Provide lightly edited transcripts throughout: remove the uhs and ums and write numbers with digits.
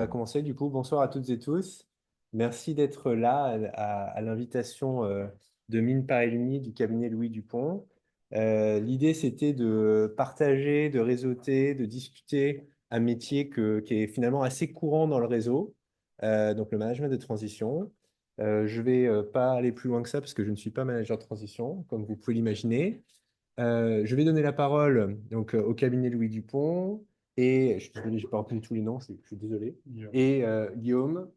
On va commencer du coup. Bonsoir à toutes et tous. Merci d'être là à l'invitation de Mines Paris Unis du cabinet Louis Dupont. L'idée, c'était de partager, de réseauter, de discuter un métier qui est finalement assez courant dans le réseau, donc le management de transition. Je vais pas aller plus loin que ça parce que je ne suis pas manager de transition, comme vous pouvez l'imaginer. Je vais donner la parole donc, au cabinet Louis Dupont et je suis désolé, je n'ai pas retenu tous les noms, je suis désolé. Guillaume. Et Guillaume,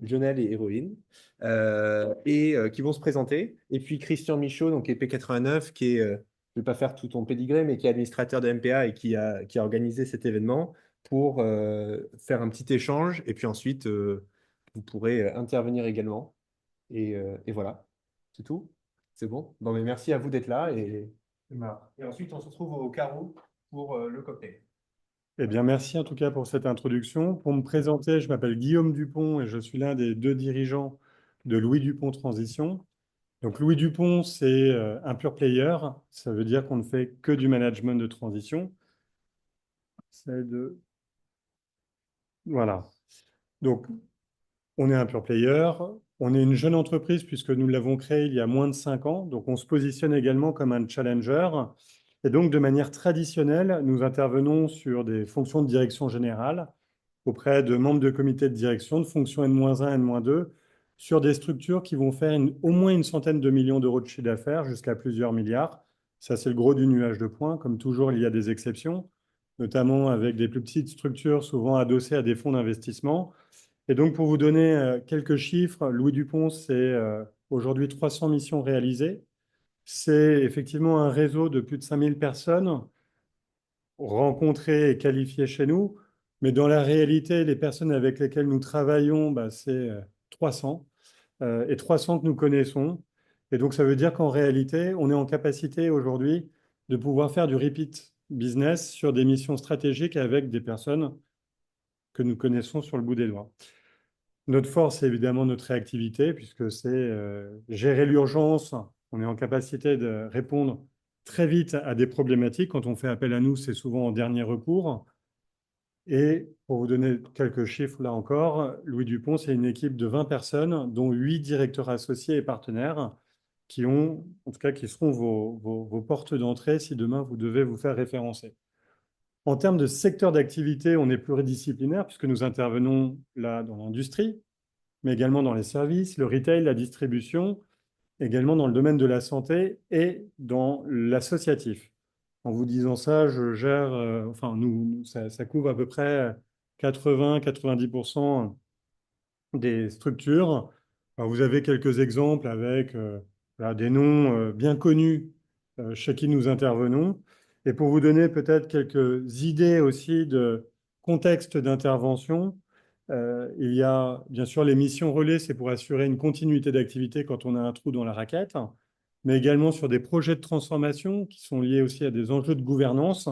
Lionel et Héroïne, qui vont se présenter. Et puis Christian Michaud, donc EP89, qui est, je ne vais pas faire tout ton pédigré, mais qui est administrateur de MPA et qui a organisé cet événement pour faire un petit échange. Et puis ensuite, vous pourrez intervenir également. Et voilà, c'est tout. C'est bon? Bon, mais merci à vous d'être là et ensuite on se retrouve au carreau pour le cocktail. Eh bien, merci en tout cas pour cette introduction. Pour me présenter, je m'appelle Guillaume Dupont et je suis l'un des deux dirigeants de Louis Dupont Transition. Donc, Louis Dupont, c'est un pure player. Ça veut dire qu'on ne fait que du management de transition. C'est de... Voilà. Donc, on est un pure player. On est une jeune entreprise puisque nous l'avons créée il y a moins de 5 ans. Donc, on se positionne également comme un challenger. Et donc, de manière traditionnelle, nous intervenons sur des fonctions de direction générale auprès de membres de comités de direction, de fonctions N-1, N-2, sur des structures qui vont faire au moins une centaine de millions d'euros de chiffre d'affaires jusqu'à plusieurs milliards. Ça, c'est le gros du nuage de points. Comme toujours, il y a des exceptions, notamment avec des plus petites structures, souvent adossées à des fonds d'investissement. Et donc, pour vous donner quelques chiffres, Louis Dupont, c'est aujourd'hui 300 missions réalisées. C'est effectivement un réseau de plus de 5000 personnes rencontrées et qualifiées chez nous. Mais dans la réalité, les personnes avec lesquelles nous travaillons, bah, c'est 300 et 300 que nous connaissons. Et donc, ça veut dire qu'en réalité, on est en capacité aujourd'hui de pouvoir faire du repeat business sur des missions stratégiques avec des personnes que nous connaissons sur le bout des doigts. Notre force, c'est évidemment notre réactivité, puisque c'est gérer l'urgence. On est en capacité de répondre très vite à des problématiques. Quand on fait appel à nous, c'est souvent en dernier recours. Et pour vous donner quelques chiffres, là encore, Louis Dupont, c'est une équipe de 20 personnes, dont 8 directeurs associés et partenaires, qui ont, en tout cas, qui seront vos portes d'entrée si demain vous devez vous faire référencer. En termes de secteur d'activité, on est pluridisciplinaire, puisque nous intervenons là dans l'industrie, mais également dans les services, le retail, la distribution, également dans le domaine de la santé et dans l'associatif. En vous disant ça, je gère, enfin, ça couvre à peu près 80-90% des structures. Alors, vous avez quelques exemples avec voilà, des noms bien connus chez qui nous intervenons. Et pour vous donner peut-être quelques idées aussi de contexte d'intervention, il y a bien sûr les missions relais, c'est pour assurer une continuité d'activité quand on a un trou dans la raquette, mais également sur des projets de transformation qui sont liés aussi à des enjeux de gouvernance.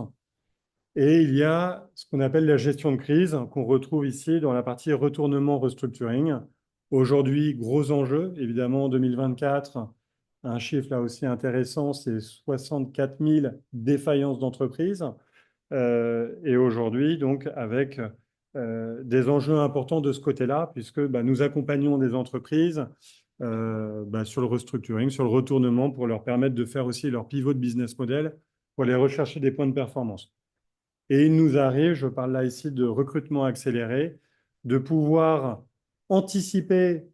Et il y a ce qu'on appelle la gestion de crise, qu'on retrouve ici dans la partie retournement restructuring. Aujourd'hui, gros enjeu, évidemment, en 2024, un chiffre là aussi intéressant, c'est 64 000 défaillances d'entreprises. Et aujourd'hui, donc, avec des enjeux importants de ce côté-là, puisque bah, nous accompagnons des entreprises bah, sur le restructuring, sur le retournement, pour leur permettre de faire aussi leur pivot de business model, pour aller rechercher des points de performance. Et il nous arrive, je parle là ici de recrutement accéléré, de pouvoir anticiper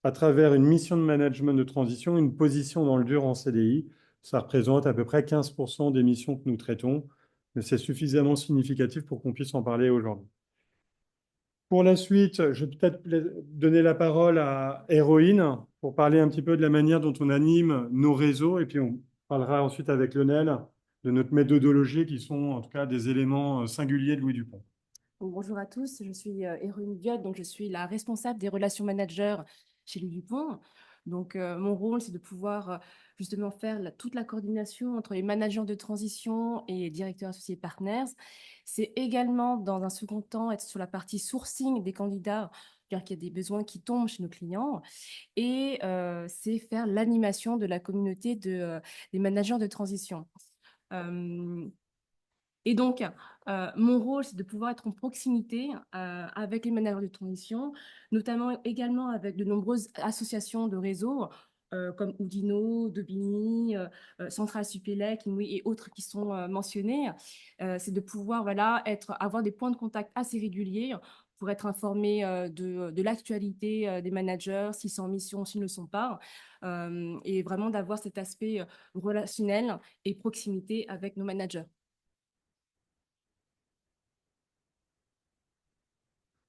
à travers une mission de management de transition, une position dans le dur en CDI. Ça représente à peu près 15% des missions que nous traitons, mais c'est suffisamment significatif pour qu'on puisse en parler aujourd'hui. Pour la suite, je vais peut-être donner la parole à Héroïne pour parler un petit peu de la manière dont on anime nos réseaux, et puis on parlera ensuite avec Lionel de notre méthodologie qui sont en tout cas des éléments singuliers de Louis Dupont. Bonjour à tous, je suis Héroïne Viot, donc je suis la responsable des relations managers chez Louis Dupont. Donc mon rôle, c'est de pouvoir justement faire toute la coordination entre les managers de transition et les directeurs associés partners. C'est également, dans un second temps, être sur la partie sourcing des candidats, car qu'il y a des besoins qui tombent chez nos clients. Et c'est faire l'animation de la communauté des managers de transition. Euh, Et donc, mon rôle, c'est de pouvoir être en proximité avec les managers de transition, notamment également avec de nombreuses associations de réseau, comme Oudino, Dobini, Centrale Supélec, Inouï et autres qui sont mentionnés. C'est de pouvoir avoir des points de contact assez réguliers pour être informé de l'actualité des managers, s'ils sont en mission, s'ils ne le sont pas, et vraiment d'avoir cet aspect relationnel et proximité avec nos managers.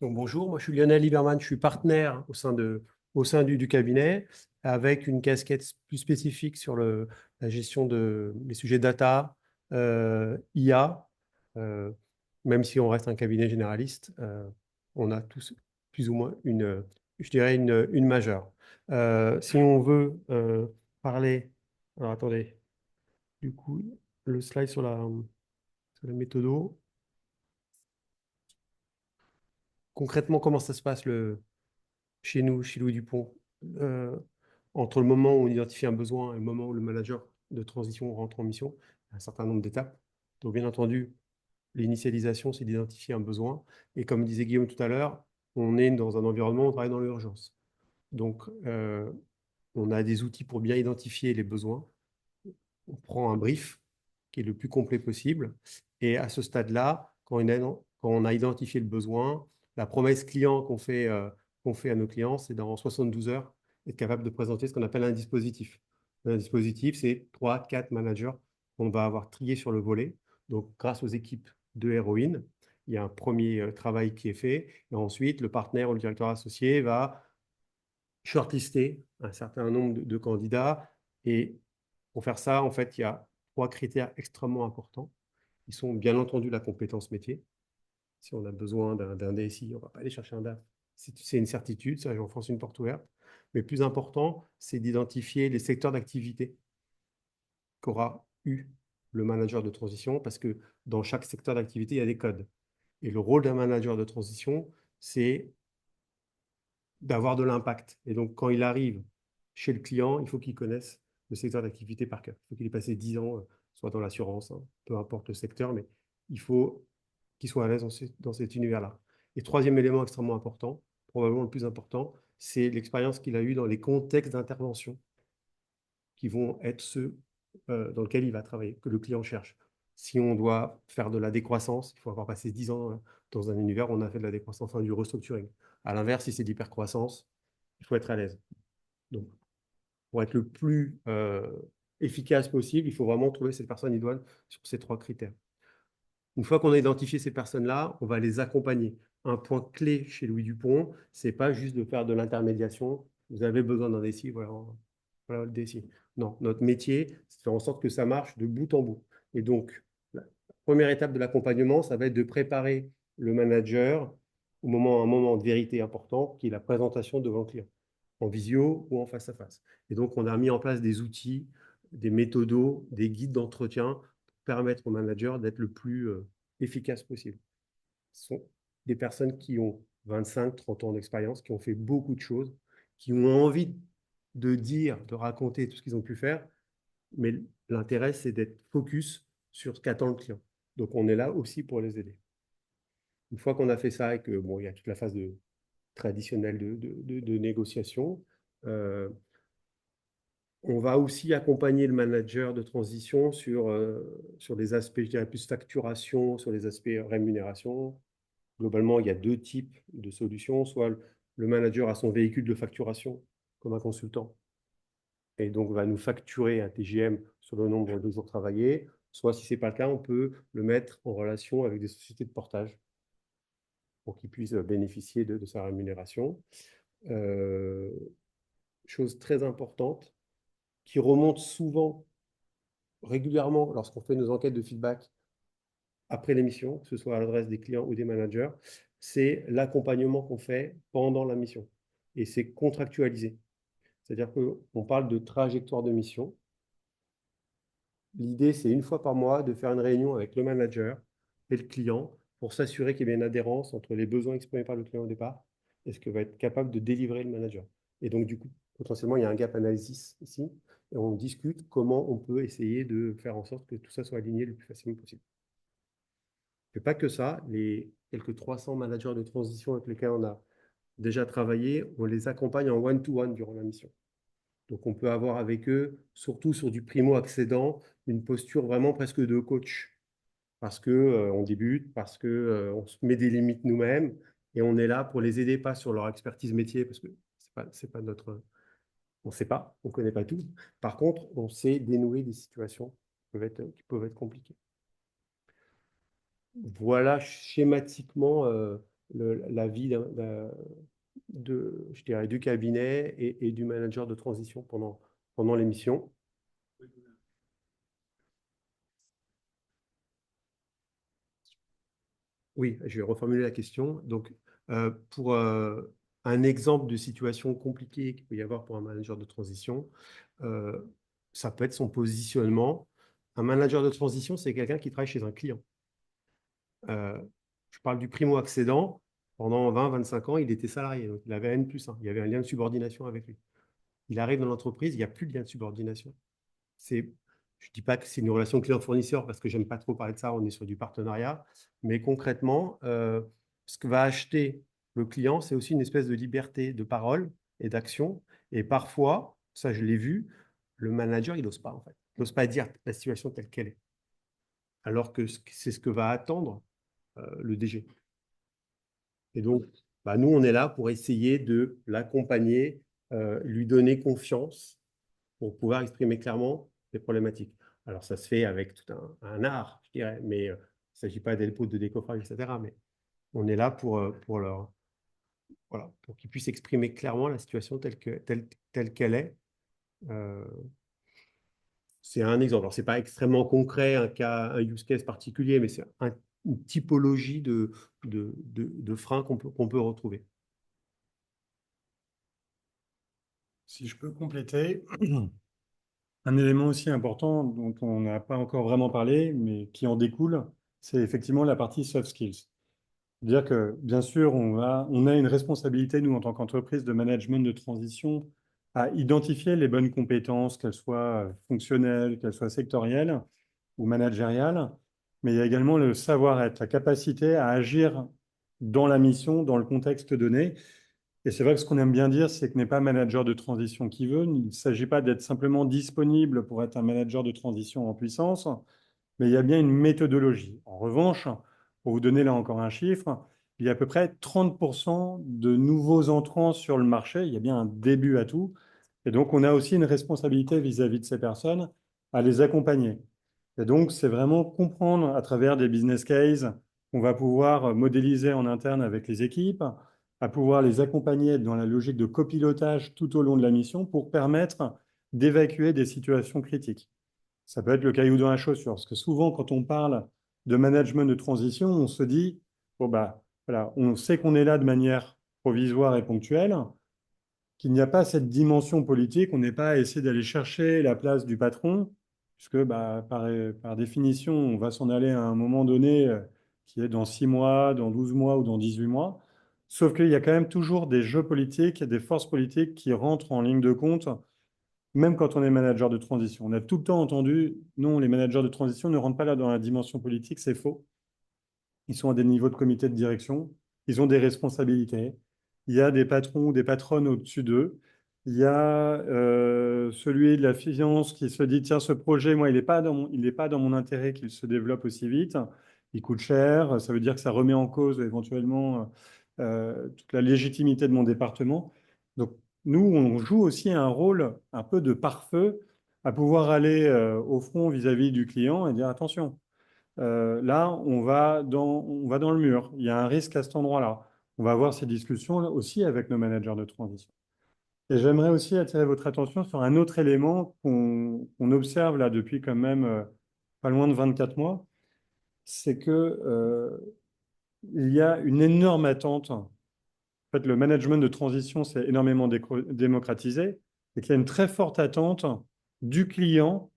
Donc, bonjour, moi je suis Lionel Lieberman, je suis partenaire au sein du cabinet avec une casquette plus spécifique sur la gestion des sujets data, IA. Même si on reste un cabinet généraliste, on a tous plus ou moins je dirais une majeure. Si on veut parler, alors attendez, du coup, le slide sur la méthodo. Concrètement, comment ça se passe chez nous, chez Louis Dupont, entre le moment où on identifie un besoin et le moment où le manager de transition rentre en mission, il y a un certain nombre d'étapes. Donc, bien entendu, l'initialisation, c'est d'identifier un besoin. Et comme disait Guillaume tout à l'heure, on est dans un environnement où on travaille dans l'urgence. Donc, on a des outils pour bien identifier les besoins. On prend un brief qui est le plus complet possible. Et à ce stade-là, quand on a identifié le besoin, la promesse client qu'on fait à nos clients, c'est dans 72 heures, être capable de présenter ce qu'on appelle un dispositif. Un dispositif, c'est 3-4 managers qu'on va avoir triés sur le volet. Donc, grâce aux équipes de Héroïne, il y a un premier travail qui est fait. Et ensuite, le partenaire ou le directeur associé va shortlister un certain nombre de candidats. Et pour faire ça, en fait, il y a 3 critères extrêmement importants. Ils sont bien entendu la compétence métier. Si on a besoin d'un DSI, on ne va pas aller chercher un DAF. C'est une certitude, ça j'enfonce une porte ouverte. Mais plus important, c'est d'identifier les secteurs d'activité qu'aura eu le manager de transition, parce que dans chaque secteur d'activité, il y a des codes. Et le rôle d'un manager de transition, c'est d'avoir de l'impact. Et donc, quand il arrive chez le client, il faut qu'il connaisse le secteur d'activité par cœur. Il faut qu'il ait passé 10 ans, soit dans l'assurance, hein, peu importe le secteur, mais il faut qu'il soit à l'aise dans cet univers-là. Et troisième élément extrêmement important, probablement le plus important, c'est l'expérience qu'il a eue dans les contextes d'intervention qui vont être ceux dans lesquels il va travailler, que le client cherche. Si on doit faire de la décroissance, il faut avoir passé 10 ans dans un univers où on a fait de la décroissance, enfin, du restructuring. À l'inverse, si c'est de l'hypercroissance, il faut être à l'aise. Donc, pour être le plus efficace possible, il faut vraiment trouver cette personne idoine sur ces 3 critères. Une fois qu'on a identifié ces personnes-là, on va les accompagner. Un point clé chez Louis Dupont, ce n'est pas juste de faire de l'intermédiation. Vous avez besoin d'un DSI, voilà le DSI. Non, notre métier, c'est de faire en sorte que ça marche de bout en bout. Et donc, la première étape de l'accompagnement, ça va être de préparer le manager un moment de vérité important, qui est la présentation devant le client, en visio ou en face à face. Et donc, on a mis en place des outils, des méthodos, des guides d'entretien pour permettre au manager d'être le plus efficace possible. Ce sont des personnes qui ont 25, 30 ans d'expérience, qui ont fait beaucoup de choses, qui ont envie de dire, de raconter tout ce qu'ils ont pu faire, mais l'intérêt, c'est d'être focus sur ce qu'attend le client. Donc, on est là aussi pour les aider. Une fois qu'on a fait ça et que, bon, il y a toute la phase traditionnelle de négociation, on va aussi accompagner le manager de transition sur les aspects, je dirais, plus facturation, sur les aspects rémunération. Globalement, il y a 2 types de solutions. Soit le manager a son véhicule de facturation, comme un consultant, et donc va nous facturer un TGM sur le nombre de jours travaillés. Soit, si ce n'est pas le cas, on peut le mettre en relation avec des sociétés de portage pour qu'il puisse bénéficier de sa rémunération. Chose très importante, qui remonte souvent, régulièrement, lorsqu'on fait nos enquêtes de feedback après l'émission, que ce soit à l'adresse des clients ou des managers, c'est l'accompagnement qu'on fait pendant la mission. Et c'est contractualisé. C'est-à-dire qu'on parle de trajectoire de mission. L'idée, c'est une fois par mois de faire une réunion avec le manager et le client pour s'assurer qu'il y ait une adhérence entre les besoins exprimés par le client au départ et ce que va être capable de délivrer le manager. Et donc, du coup, potentiellement, il y a un gap analysis ici et on discute comment on peut essayer de faire en sorte que tout ça soit aligné le plus facilement possible. Mais pas que ça, les quelques 300 managers de transition avec lesquels on a déjà travaillé, on les accompagne en one-to-one durant la mission. Donc, on peut avoir avec eux, surtout sur du primo-accédant, une posture vraiment presque de coach. Parce qu'on on débute, parce qu'on se met des limites nous-mêmes et on est là pour les aider, pas sur leur expertise métier, parce que c'est pas notre. On ne sait pas, on ne connaît pas tout. Par contre, on sait dénouer des situations qui peuvent être compliquées. Voilà schématiquement la vie je dirais, du cabinet et du manager de transition pendant l'émission. Oui, je vais reformuler la question. Donc, pour un exemple de situation compliquée qu'il peut y avoir pour un manager de transition, ça peut être son positionnement. Un manager de transition, c'est quelqu'un qui travaille chez un client. Je parle du primo-accédant. Pendant 20-25 ans, il était salarié. Donc il avait N+1. Il y avait un lien de subordination avec lui. Il arrive dans l'entreprise, il n'y a plus de lien de subordination. Je ne dis pas que c'est une relation client-fournisseur parce que j'aime pas trop parler de ça, on est sur du partenariat. Mais concrètement, ce que va acheter le client, c'est aussi une espèce de liberté de parole et d'action. Et parfois, ça je l'ai vu, le manager, il n'ose pas en fait. Il n'ose pas dire la situation telle qu'elle est. Alors que c'est ce que va attendre le DG. Et donc, nous, on est là pour essayer de l'accompagner, lui donner confiance pour pouvoir exprimer clairement les problématiques. Alors, ça se fait avec tout un art, je dirais, mais il ne s'agit pas d'être de décoffrage, etc. Mais on est là voilà, pour qu'ils puissent exprimer clairement la situation telle qu'elle est. C'est un exemple. Alors, ce n'est pas extrêmement concret, un use case particulier, mais c'est une typologie de freins qu'on peut retrouver. Si je peux compléter, un élément aussi important dont on n'a pas encore vraiment parlé, mais qui en découle, c'est effectivement la partie soft skills. C'est-à-dire que, bien sûr, on a une responsabilité, nous, en tant qu'entreprise de management de transition, à identifier les bonnes compétences, qu'elles soient fonctionnelles, qu'elles soient sectorielles ou managériales, mais il y a également le savoir-être, la capacité à agir dans la mission, dans le contexte donné. Et c'est vrai que ce qu'on aime bien dire, c'est que n'est pas manager de transition qui veut. Il ne s'agit pas d'être simplement disponible pour être un manager de transition en puissance, mais il y a bien une méthodologie. En revanche, pour vous donner là encore un chiffre, il y a à peu près 30% de nouveaux entrants sur le marché. Il y a bien un début à tout. Et donc, on a aussi une responsabilité vis-à-vis de ces personnes à les accompagner. Et donc, c'est vraiment comprendre à travers des business cases qu'on va pouvoir modéliser en interne avec les équipes, à pouvoir les accompagner dans la logique de copilotage tout au long de la mission pour permettre d'évacuer des situations critiques. Ça peut être le caillou dans la chaussure, parce que souvent, quand on parle de management de transition, on se dit, bon voilà, on sait qu'on est là de manière provisoire et ponctuelle, qu'il n'y a pas cette dimension politique, on n'est pas à essayer d'aller chercher la place du patron, puisque par définition, on va s'en aller à un moment donné qui est dans 6 mois, dans 12 mois ou dans 18 mois. Sauf qu'il y a quand même toujours des jeux politiques, des forces politiques qui rentrent en ligne de compte, même quand on est manager de transition. On a tout le temps entendu, non, les managers de transition ne rentrent pas là dans la dimension politique, c'est faux. Ils sont à des niveaux de comité de direction, ils ont des responsabilités. Il y a des patrons ou des patronnes au-dessus d'eux. Il y a celui de la finance qui se dit, tiens, ce projet, moi, il n'est pas dans mon intérêt qu'il se développe aussi vite. Il coûte cher, ça veut dire que ça remet en cause éventuellement toute la légitimité de mon département. Donc, nous, on joue aussi un rôle un peu de pare-feu à pouvoir aller au front vis-à-vis du client et dire, attention, là, on va dans le mur. Il y a un risque à cet endroit-là. On va avoir ces discussions aussi avec nos managers de transition. Et j'aimerais aussi attirer votre attention sur un autre élément qu'on observe là depuis quand même pas loin de 24 mois, c'est que il y a une énorme attente. En fait, le management de transition s'est énormément démocratisé et qu'il y a une très forte attente du client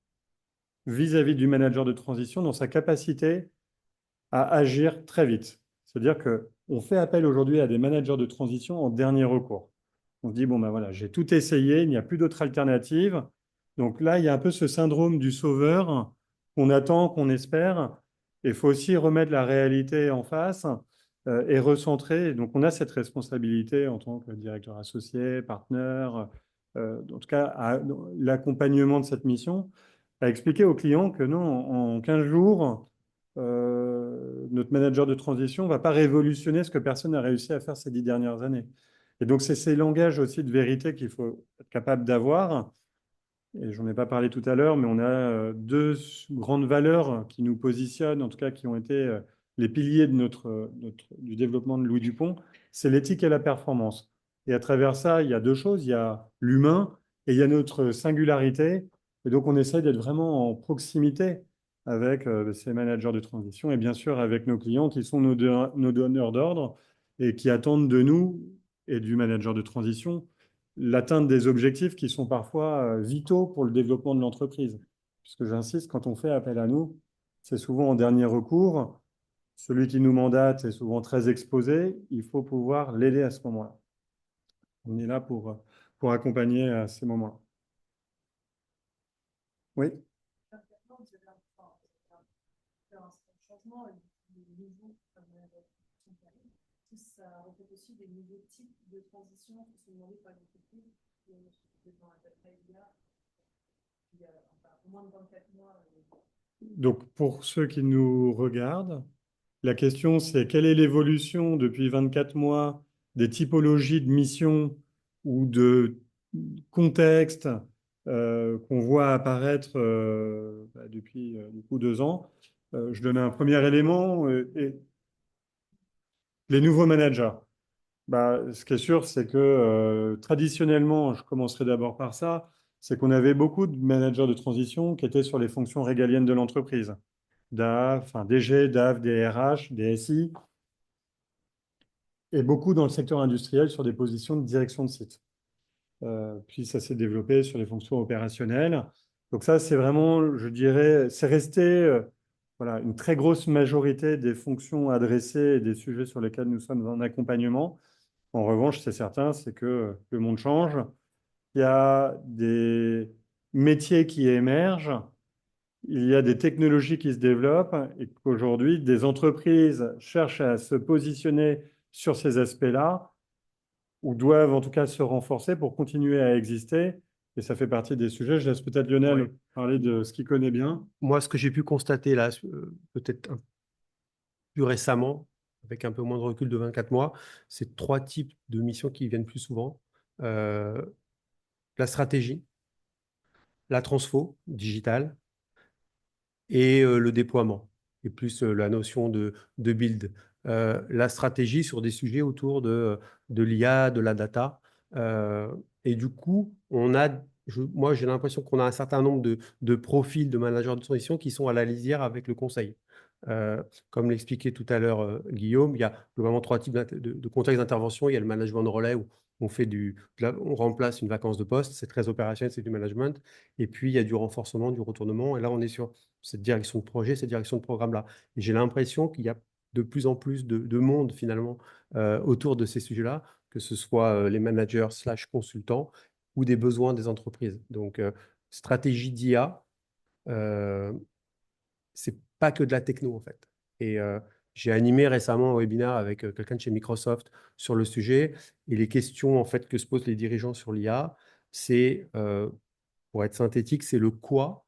vis-à-vis du manager de transition dans sa capacité à agir très vite. C'est-à-dire qu'on fait appel aujourd'hui à des managers de transition en dernier recours. On se dit, bon, ben voilà, j'ai tout essayé, il n'y a plus d'autre alternative. Donc là, il y a un peu ce syndrome du sauveur qu'on attend, qu'on espère. Et il faut aussi remettre la réalité en face et recentrer. Et donc, on a cette responsabilité en tant que directeur associé, partenaire, en tout cas, l'accompagnement de cette mission, à expliquer aux clients que non, en 15 jours, notre manager de transition ne va pas révolutionner ce que personne n'a réussi à faire ces 10 dernières années. Et donc, c'est ces langages aussi de vérité qu'il faut être capable d'avoir. Et j'en ai pas parlé tout à l'heure, mais on a deux grandes valeurs qui nous positionnent, en tout cas qui ont été les piliers de du développement de Louis Dupont, c'est l'éthique et la performance. Et à travers ça, il y a deux choses, il y a l'humain et il y a notre singularité. Et donc, on essaie d'être vraiment en proximité avec ces managers de transition et bien sûr avec nos clients qui sont nos donneurs d'ordre et qui attendent de nous et du manager de transition l'atteinte des objectifs qui sont parfois vitaux pour le développement de l'entreprise. Puisque j'insiste, quand on fait appel à nous, c'est souvent en dernier recours. Celui qui nous mandate est souvent très exposé. Il faut pouvoir l'aider à ce moment-là. On est là pour accompagner à ces moments-là. Oui. Ça reflète aussi des nouveaux types de transitions qui sont demandés par les entreprises dans la bataille il y a moins de 24 mois. Donc, pour ceux qui nous regardent, la question c'est quelle est l'évolution depuis 24 mois des typologies de missions ou de contextes qu'on voit apparaître depuis du coup 2 ans. Je donne un premier élément. Et les nouveaux managers. Ce qui est sûr, c'est que traditionnellement, je commencerai d'abord par ça, c'est qu'on avait beaucoup de managers de transition qui étaient sur les fonctions régaliennes de l'entreprise. DAF, enfin DG, DAF, DRH, DSI, et beaucoup dans le secteur industriel sur des positions de direction de site. Puis ça s'est développé sur les fonctions opérationnelles. Donc ça, c'est vraiment, je dirais, c'est resté voilà, une très grosse majorité des fonctions adressées et des sujets sur lesquels nous sommes en accompagnement. En revanche, c'est certain, c'est que le monde change. Il y a des métiers qui émergent, il y a des technologies qui se développent et qu'aujourd'hui, des entreprises cherchent à se positionner sur ces aspects-là ou doivent en tout cas se renforcer pour continuer à exister. Et ça fait partie des sujets. Je laisse peut-être Lionel parler de ce qu'il connaît bien. Moi, ce que j'ai pu constater là, peut-être plus récemment, avec un peu moins de recul de 24 mois, c'est 3 types de missions qui viennent plus souvent. La stratégie, la transfo digitale et le déploiement, et plus la notion de build. La stratégie sur des sujets autour de l'IA, de la data. Et du coup, moi, j'ai l'impression qu'on a un certain nombre de profils de managers de transition qui sont à la lisière avec le conseil. Comme l'expliquait tout à l'heure Guillaume, il y a globalement 3 types de contextes d'intervention. Il y a le management de relais où on remplace une vacance de poste, c'est très opérationnel, c'est du management. Et puis, il y a du renforcement, du retournement. Et là, on est sur cette direction de projet, cette direction de programme-là. Et j'ai l'impression qu'il y a de plus en plus de monde, finalement, autour de ces sujets-là, que ce soit les managers / consultants ou des besoins des entreprises. Donc, stratégie d'IA, c'est pas que de la techno, en fait. Et j'ai animé récemment un webinaire avec quelqu'un de chez Microsoft sur le sujet. Et les questions, en fait, que se posent les dirigeants sur l'IA, c'est, pour être synthétique, c'est le quoi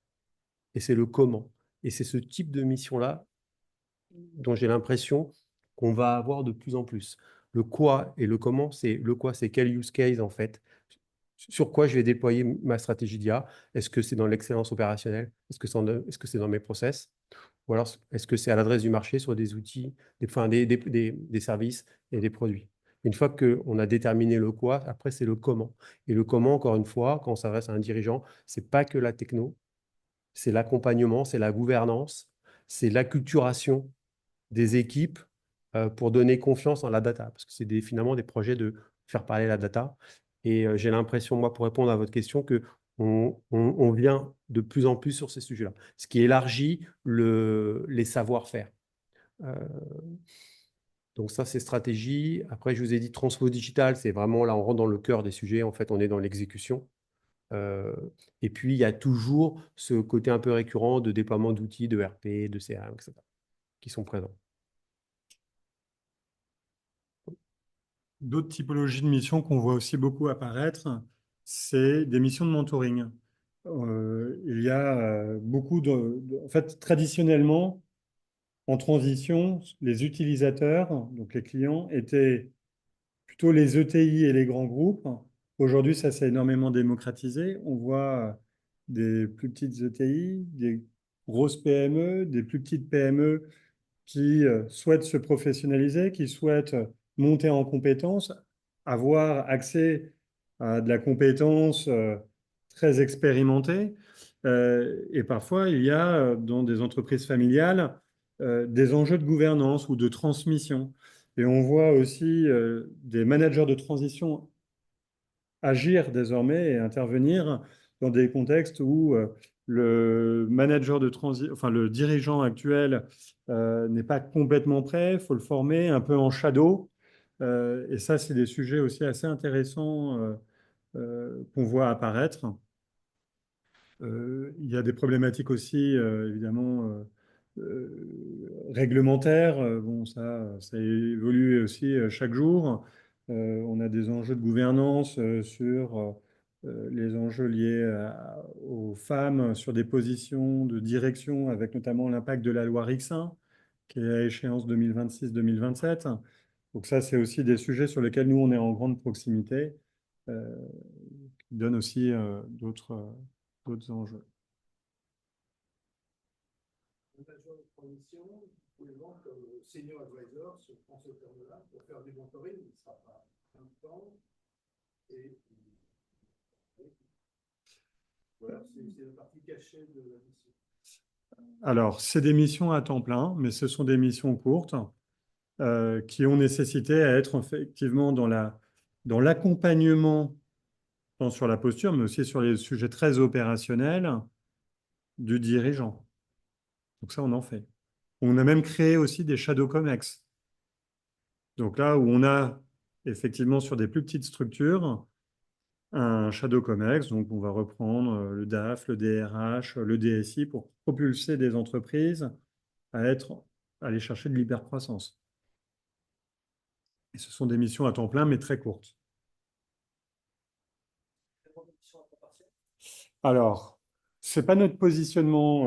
et c'est le comment. Et c'est ce type de mission-là dont j'ai l'impression qu'on va avoir de plus en plus. Le quoi et le comment, c'est le quoi, c'est quel use case en fait, sur quoi je vais déployer ma stratégie d'IA. Est-ce que c'est dans l'excellence opérationnelle? Est-ce que c'est dans mes process? Ou alors est-ce que c'est à l'adresse du marché sur des outils, des services et des produits? Une fois qu'on a déterminé le quoi, après c'est le comment. Et le comment, encore une fois, quand on s'adresse à un dirigeant, c'est pas que la techno, c'est l'accompagnement, c'est la gouvernance, c'est l'acculturation des équipes pour donner confiance en la data, parce que c'est finalement des projets de faire parler la data. Et j'ai l'impression, moi, pour répondre à votre question, on vient de plus en plus sur ces sujets-là, ce qui élargit les savoir-faire. Donc ça, c'est stratégie. Après, je vous ai dit transfo digital, c'est vraiment là, on rentre dans le cœur des sujets. En fait, on est dans l'exécution. Et puis, il y a toujours ce côté un peu récurrent de déploiement d'outils, de RP, de CRM, etc. qui sont présents. D'autres typologies de missions qu'on voit aussi beaucoup apparaître, c'est des missions de mentoring. Il y a beaucoup en fait, traditionnellement, en transition, les utilisateurs, donc les clients, étaient plutôt les ETI et les grands groupes. Aujourd'hui, ça s'est énormément démocratisé. On voit des plus petites ETI, des grosses PME, des plus petites PME qui souhaitent se professionnaliser, qui souhaitent monter en compétences, avoir accès à de la compétence très expérimentée. Et parfois, il y a dans des entreprises familiales des enjeux de gouvernance ou de transmission. Et on voit aussi des managers de transition agir désormais et intervenir dans des contextes où le manager de transition, enfin le dirigeant actuel n'est pas complètement prêt, il faut le former un peu en shadow. Et ça, c'est des sujets aussi assez intéressants qu'on voit apparaître. Il y a des problématiques aussi, évidemment, réglementaires. Bon, ça évolue aussi chaque jour. On a des enjeux de gouvernance sur les enjeux liés aux femmes, sur des positions de direction, avec notamment l'impact de la loi Rixin, qui est à échéance 2026-2027. Donc ça, c'est aussi des sujets sur lesquels nous, on est en grande proximité, qui donnent aussi d'autres enjeux. Manager de transition, vous pouvez vendre comme senior advisor, si on prend ce terme-là, pour faire du mentoring, il ne sera pas un temps. Et voilà, c'est la partie cachée de la mission. Alors, c'est des missions à temps plein, mais ce sont des missions courtes qui ont nécessité à être effectivement dans l'accompagnement, tant sur la posture, mais aussi sur les sujets très opérationnels du dirigeant. Donc ça, on en fait. On a même créé aussi des shadow comex. Donc là où on a effectivement sur des plus petites structures un shadow comex, donc on va reprendre le DAF, le DRH, le DSI pour propulser des entreprises à aller chercher de l'hypercroissance. Et ce sont des missions à temps plein, mais très courtes. Alors, ce n'est pas notre positionnement,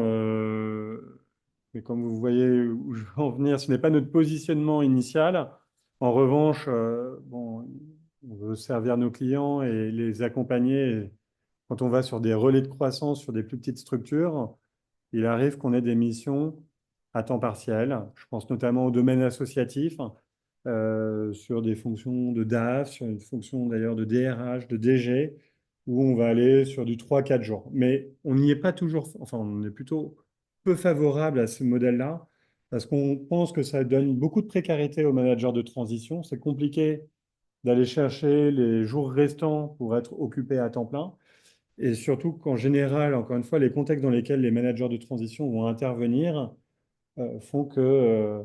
mais comme vous voyez où je veux en venir, ce n'est pas notre positionnement initial. En revanche, bon, on veut servir nos clients et les accompagner. Et quand on va sur des relais de croissance, sur des plus petites structures, il arrive qu'on ait des missions à temps partiel. Je pense notamment au domaine associatif, sur des fonctions de DAF, sur une fonction d'ailleurs de DRH, de DG, où on va aller sur du 3-4 jours. Mais on n'y est pas toujours, enfin on est plutôt peu favorable à ce modèle-là, parce qu'on pense que ça donne beaucoup de précarité aux managers de transition. C'est compliqué d'aller chercher les jours restants pour être occupé à temps plein. Et surtout qu'en général, encore une fois, les contextes dans lesquels les managers de transition vont intervenir font que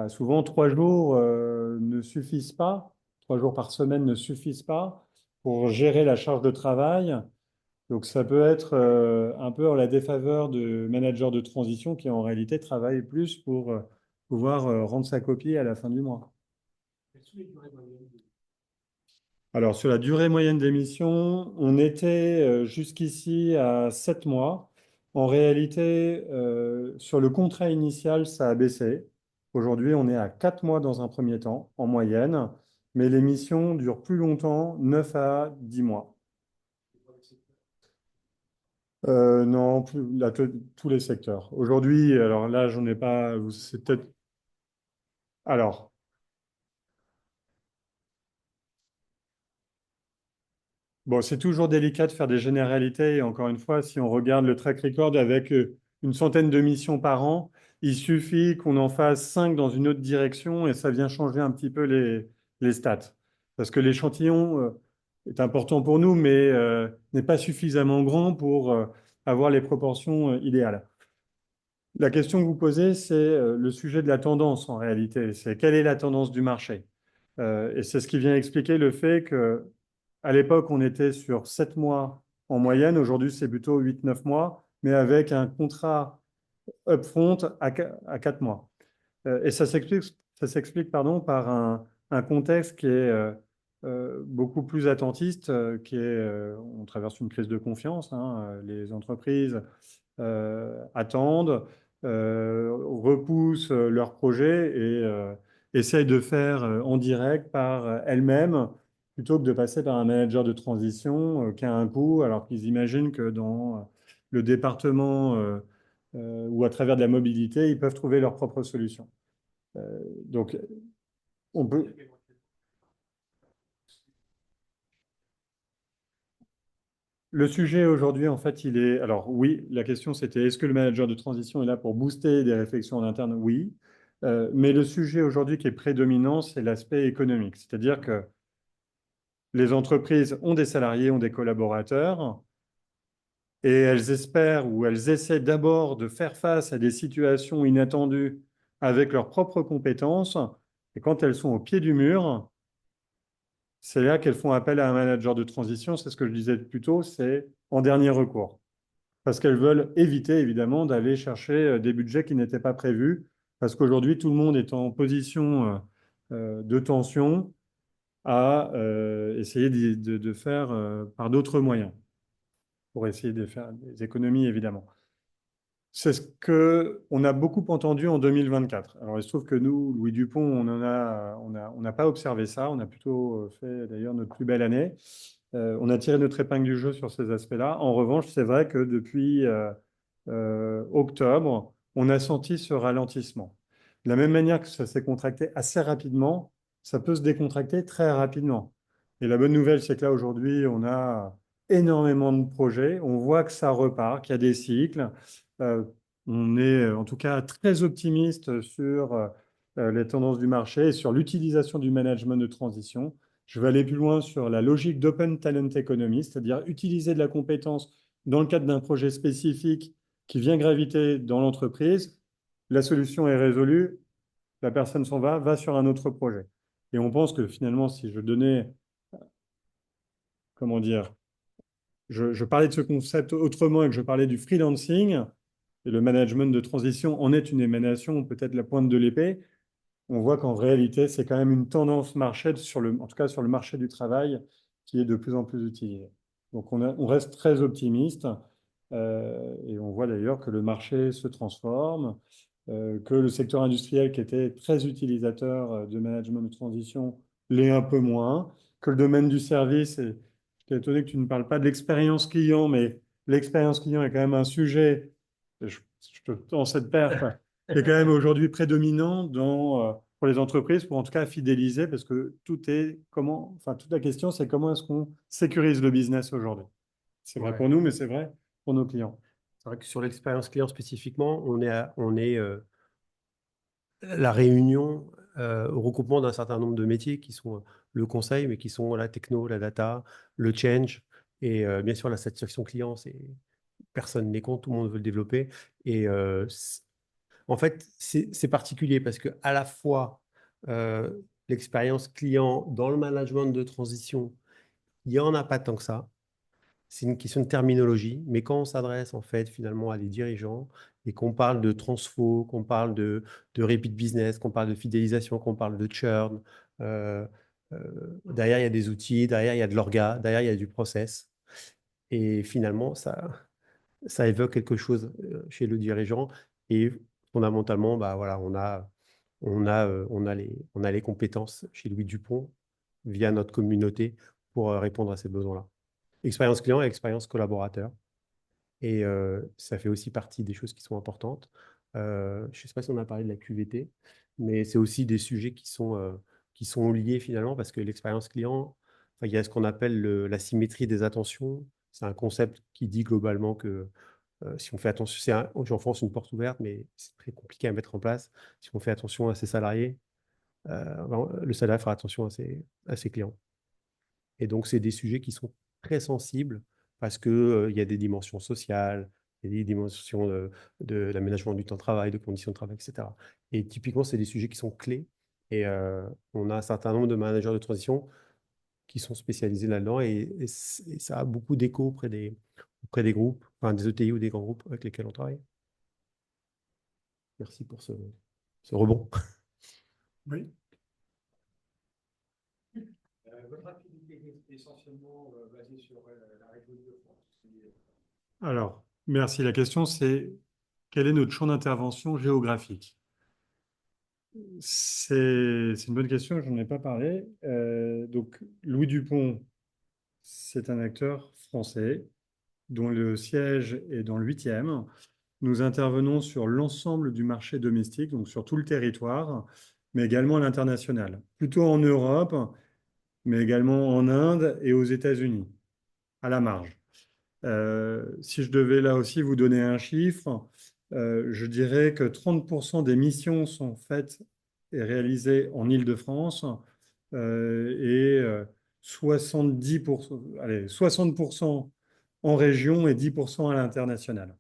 souvent 3 jours ne suffisent pas, 3 jours par semaine ne suffisent pas pour gérer la charge de travail. Donc ça peut être un peu en la défaveur de managers de transition qui en réalité travaillent plus pour pouvoir rendre sa copie à la fin du mois. Alors, sur la durée moyenne des missions, on était jusqu'ici à 7 mois. En réalité, sur le contrat initial, ça a baissé. Aujourd'hui, on est à 4 mois dans un premier temps, en moyenne, mais les missions durent plus longtemps, 9 à 10 mois. Non, tous les secteurs. Aujourd'hui, alors là, j'en ai pas, c'est peut-être. Alors, bon, c'est toujours délicat de faire des généralités. Et encore une fois, si on regarde le track record avec une centaine de missions par an, il suffit qu'on en fasse 5 dans une autre direction et ça vient changer un petit peu les stats. Parce que l'échantillon est important pour nous, mais n'est pas suffisamment grand pour avoir les proportions idéales. La question que vous posez, c'est le sujet de la tendance en réalité. C'est quelle est la tendance du marché? Et c'est ce qui vient expliquer le fait que à l'époque, on était sur 7 mois en moyenne. Aujourd'hui, c'est plutôt 8-9 mois, mais avec un contrat upfront à 4 mois. Et ça s'explique pardon, par un contexte qui est beaucoup plus attentiste, on traverse une crise de confiance, hein, les entreprises attendent, repoussent leurs projets et essayent de faire en direct par elles-mêmes plutôt que de passer par un manager de transition qui a un coût, alors qu'ils imaginent que dans le département ou à travers de la mobilité, ils peuvent trouver leur propre solution. Donc, on peut. Le sujet aujourd'hui, en fait, il est. Alors, oui, la question c'était est-ce que le manager de transition est là pour booster des réflexions en interne? Oui. Mais le sujet aujourd'hui qui est prédominant, c'est l'aspect économique. C'est-à-dire que les entreprises ont des salariés, ont des collaborateurs, et elles espèrent ou elles essaient d'abord de faire face à des situations inattendues avec leurs propres compétences. Et quand elles sont au pied du mur, c'est là qu'elles font appel à un manager de transition. C'est ce que je disais plus tôt, c'est en dernier recours. Parce qu'elles veulent éviter, évidemment, d'aller chercher des budgets qui n'étaient pas prévus. Parce qu'aujourd'hui, tout le monde est en position de tension à essayer de faire par d'autres moyens, pour essayer de faire des économies, évidemment. C'est ce qu'on a beaucoup entendu en 2024. Alors, il se trouve que nous, Louis Dupont, on n'a pas observé ça. On a plutôt fait d'ailleurs notre plus belle année. On a tiré notre épingle du jeu sur ces aspects-là. En revanche, c'est vrai que depuis octobre, on a senti ce ralentissement. De la même manière que ça s'est contracté assez rapidement, ça peut se décontracter très rapidement. Et la bonne nouvelle, c'est que là, aujourd'hui, on a énormément de projets. On voit que ça repart, qu'il y a des cycles. Euh, on est en tout cas très optimiste sur les tendances du marché et sur l'utilisation du management de transition. Je vais aller plus loin sur la logique d'Open Talent Economy, c'est-à-dire utiliser de la compétence dans le cadre d'un projet spécifique qui vient graviter dans l'entreprise. La solution est résolue, la personne s'en va sur un autre projet. Et on pense que finalement, si je donnais, comment dire, je parlais de ce concept autrement et que je parlais du freelancing, et le management de transition en est une émanation, peut-être la pointe de l'épée, on voit qu'en réalité, c'est quand même une tendance marché, en tout cas sur le marché du travail, qui est de plus en plus utilisée. Donc on reste très optimiste et on voit d'ailleurs que le marché se transforme, que le secteur industriel qui était très utilisateur de management de transition l'est un peu moins, que le domaine du service, et je suis étonné que tu ne parles pas de l'expérience client, mais l'expérience client est quand même un sujet, je te tends cette perche, qui est quand même aujourd'hui prédominant pour les entreprises, pour en tout cas fidéliser, parce que toute la question, c'est comment est-ce qu'on sécurise le business aujourd'hui. C'est vrai Ouais. pour nous, mais c'est vrai pour nos clients. C'est vrai que sur l'expérience client spécifiquement, on est la réunion au regroupement d'un certain nombre de métiers qui sont le conseil, mais qui sont la techno, la data, le change et bien sûr la satisfaction client. Personne n'est contre, tout le monde veut le développer. Et en fait, c'est particulier parce que à la fois l'expérience client dans le management de transition, il n'y en a pas tant que ça. C'est une question de terminologie, mais quand on s'adresse en fait finalement à des dirigeants et qu'on parle de transfo, qu'on parle de repeat business, qu'on parle de fidélisation, qu'on parle de churn, euh, derrière il y a des outils, derrière il y a de l'orga, derrière il y a du process. Et finalement, ça évoque quelque chose chez le dirigeant. Et fondamentalement, bah, voilà, on a les compétences chez Louis Dupont via notre communauté pour répondre à ces besoins-là. Expérience client et expérience collaborateur. Et ça fait aussi partie des choses qui sont importantes. Je ne sais pas si on a parlé de la QVT, mais c'est aussi des sujets qui sont liés finalement parce que l'expérience client, enfin, il y a ce qu'on appelle la symétrie des attentions. C'est un concept qui dit globalement que si on fait attention, j'enfonce une porte ouverte, mais c'est très compliqué à mettre en place. Si on fait attention à ses salariés, le salarié fera attention à ses clients. Et donc, c'est des sujets qui sont très sensibles parce qu'il y a des dimensions sociales, il y a des dimensions de l'aménagement du temps de travail, de conditions de travail, etc. Et typiquement, c'est des sujets qui sont clés. Et on a un certain nombre de managers de transition qui sont spécialisés là-dedans et ça a beaucoup d'écho auprès des groupes, enfin des ETI ou des grands groupes avec lesquels on travaille. Merci pour ce. ce rebond. Oui. Votre activité est essentiellement basée sur la région de France. Alors, merci. La question, c'est quel est notre champ d'intervention géographique? C'est une bonne question, je n'en ai pas parlé. Donc, Louis Dupont, c'est un acteur français dont le siège est dans le 8e. Nous intervenons sur l'ensemble du marché domestique, donc sur tout le territoire, mais également à l'international. Plutôt en Europe, mais également en Inde et aux États-Unis, à la marge. Si je devais là aussi vous donner un chiffre, je dirais que 30% des missions sont faites et réalisées en Île-de-France et 70%, allez, 60% en région et 10% à l'international.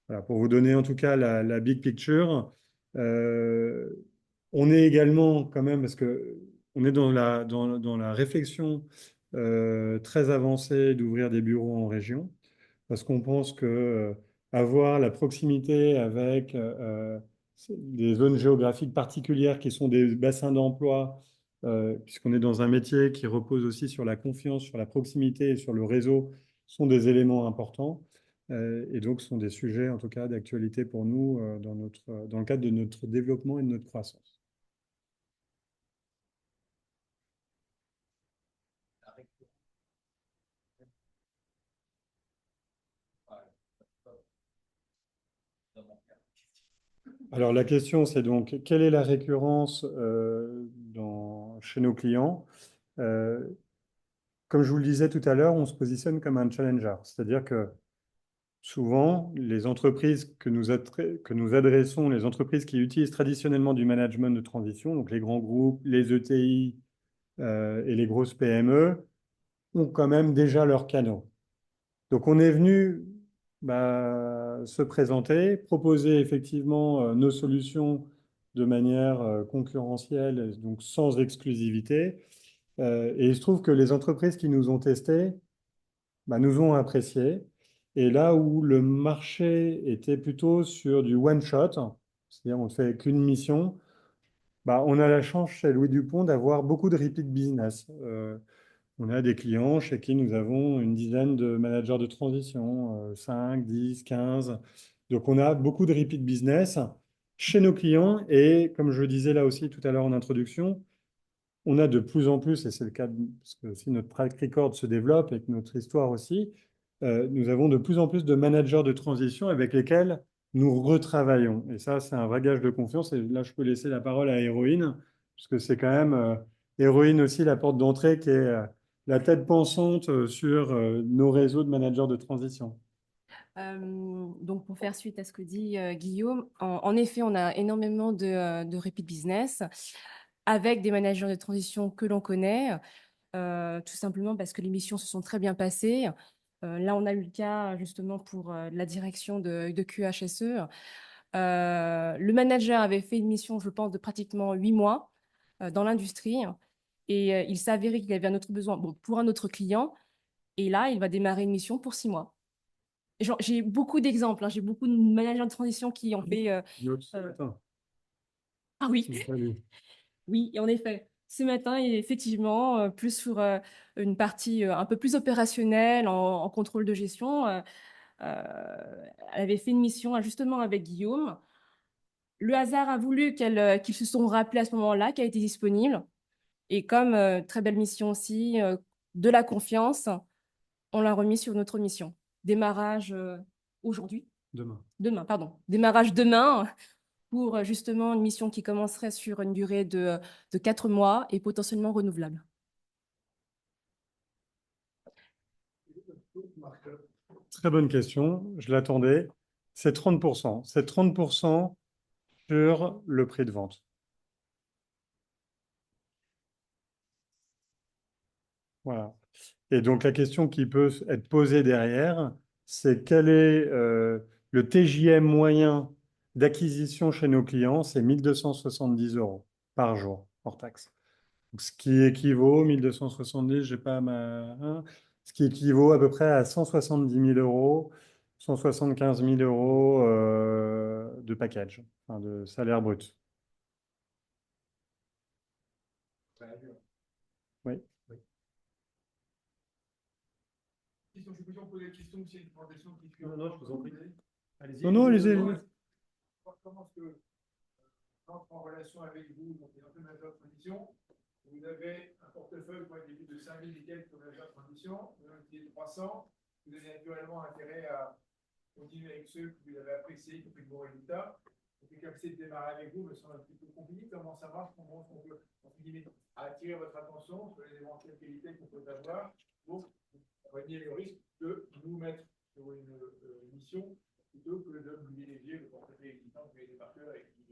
Voilà, pour vous donner en tout cas la big picture. Euh, on est également quand même, parce que on est dans la réflexion très avancée d'ouvrir des bureaux en région parce qu'on pense que avoir la proximité avec des zones géographiques particulières qui sont des bassins d'emploi, puisqu'on est dans un métier qui repose aussi sur la confiance, sur la proximité et sur le réseau, sont des éléments importants. Et donc, ce sont des sujets, en tout cas, d'actualité pour nous dans le cadre de notre développement et de notre croissance. Alors, la question, c'est donc, quelle est la récurrence chez nos clients? Euh, Comme je vous le disais tout à l'heure, on se positionne comme un challenger, c'est-à-dire que souvent, les entreprises que nous adressons, les entreprises qui utilisent traditionnellement du management de transition, donc les grands groupes, les ETI et les grosses PME, ont quand même déjà leurs canaux. Donc on est venu se présenter, proposer effectivement nos solutions de manière concurrentielle, donc sans exclusivité. Et il se trouve que les entreprises qui nous ont testés nous ont apprécié. Et là où le marché était plutôt sur du one-shot, c'est-à-dire on ne fait qu'une mission, on a la chance chez Louis Dupont d'avoir beaucoup de repeat business. On a des clients chez qui nous avons une dizaine de managers de transition, 5, 10, 15. Donc on a beaucoup de repeat business chez nos clients. Et comme je le disais là aussi tout à l'heure en introduction, on a de plus en plus, et c'est le cas parce que aussi notre track record se développe et que notre histoire aussi, nous avons de plus en plus de managers de transition avec lesquels nous retravaillons. Et ça, c'est un vrai gage de confiance. Et là, je peux laisser la parole à Héroïne, parce que c'est quand même Héroïne aussi la porte d'entrée qui est la tête pensante sur nos réseaux de managers de transition. Donc, pour faire suite à ce que dit Guillaume, en effet, on a énormément de repeat business avec des managers de transition que l'on connaît, tout simplement parce que les missions se sont très bien passées. Là, on a eu le cas justement pour la direction de QHSE. Le manager avait fait une mission, je pense, de pratiquement 8 mois dans l'industrie et il s'est avéré qu'il avait un autre besoin pour un autre client. Et là, il va démarrer une mission pour 6 mois. J'ai beaucoup d'exemples, hein. J'ai beaucoup de managers de transition qui ont fait. Ah oui, oui, et en effet. Ce matin, et effectivement, plus sur une partie un peu plus opérationnelle, en contrôle de gestion, elle avait fait une mission justement avec Guillaume. Le hasard a voulu qu'ils se sont rappelés à ce moment-là, qu'elle était disponible. Et comme très belle mission aussi, de la confiance, on l'a remis sur notre mission. Démarrage aujourd'hui. Demain, pardon. Démarrage demain pour justement une mission qui commencerait sur une durée de 4 mois et potentiellement renouvelable. Très bonne question, je l'attendais. C'est 30%. C'est 30% sur le prix de vente. Voilà. Et donc la question qui peut être posée derrière, c'est quel est le TJM moyen d'acquisition chez nos clients? C'est 1 270 euros par jour, hors taxe. Donc, ce qui équivaut, 1270, j'ai pas ce qui équivaut à peu près à 170 000 euros, 175 000 euros de package, enfin de salaire brut. poser des questions s'il y a une présentation qui suit. Non, je vous en prie. Allez-y. Non, allez-y. Comment est-ce que entre en relation avec vous, donc les managers de transition, vous avez un portefeuille qui est de 5 000 et quelques managers de transition, vous en avez 300, vous avez naturellement intérêt à continuer avec ceux que vous avez appréciés, qui ont fait de bons résultats. Donc, les capacités de démarrer avec vous me semble un petit peu compliqué. Comment ça marche? Comment on peut attirer votre attention sur les éventuelles qualités qu'on peut avoir pour renier le risque de nous mettre sur une mission plutôt que de privilégier le portefeuille existant que vous avez par cœur et qui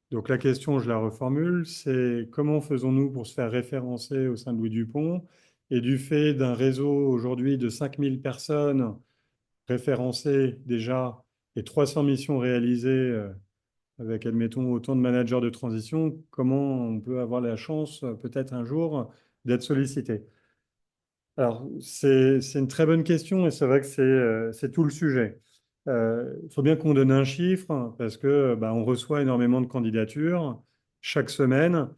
Donc la question, je la reformule, c'est comment faisons-nous pour se faire référencer au sein de Louis Dupont et du fait d'un réseau aujourd'hui de 5000 personnes référencées déjà et 300 missions réalisées avec, admettons, autant de managers de transition, comment on peut avoir la chance peut-être un jour d'être sollicité? Alors, c'est une très bonne question et c'est vrai que c'est tout le sujet. Il faut bien qu'on donne un chiffre parce que on reçoit énormément de candidatures chaque semaine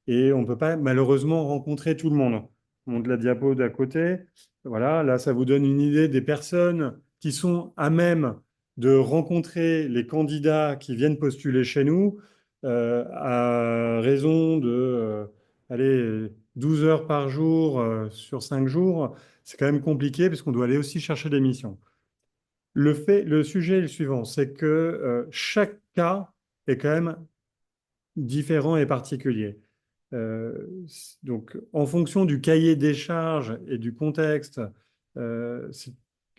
et on ne peut pas malheureusement rencontrer tout le monde. On montre la diapo d'à côté. Voilà, là, ça vous donne une idée des personnes qui sont à même de rencontrer les candidats qui viennent postuler chez nous à raison de allez, 12 heures par jour sur 5 jours. C'est quand même compliqué parce qu'on doit aller aussi chercher des missions. Le sujet est le suivant, c'est que chaque cas est quand même différent et particulier. Donc, en fonction du cahier des charges et du contexte, c'est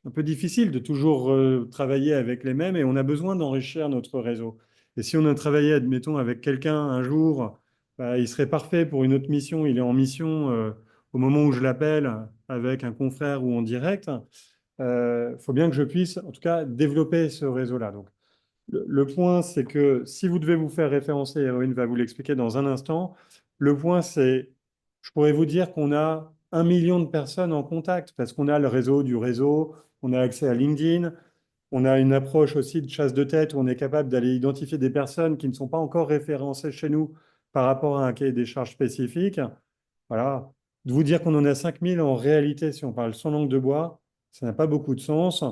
un peu difficile de toujours travailler avec les mêmes et on a besoin d'enrichir notre réseau. Et si on a travaillé, admettons, avec quelqu'un un jour, il serait parfait pour une autre mission, il est en mission au moment où je l'appelle avec un confrère ou en direct, faut bien que je puisse, en tout cas, développer ce réseau-là. Donc, le point, c'est que si vous devez vous faire référencer, Héroïne va vous l'expliquer dans un instant, le point, c'est, je pourrais vous dire qu'on a 1 million de personnes en contact parce qu'on a le réseau du réseau, on a accès à LinkedIn, on a une approche aussi de chasse de tête où on est capable d'aller identifier des personnes qui ne sont pas encore référencées chez nous par rapport à un cahier des charges spécifique. Voilà. De vous dire qu'on en a 5000, en réalité, si on parle sans langue de bois, ça n'a pas beaucoup de sens.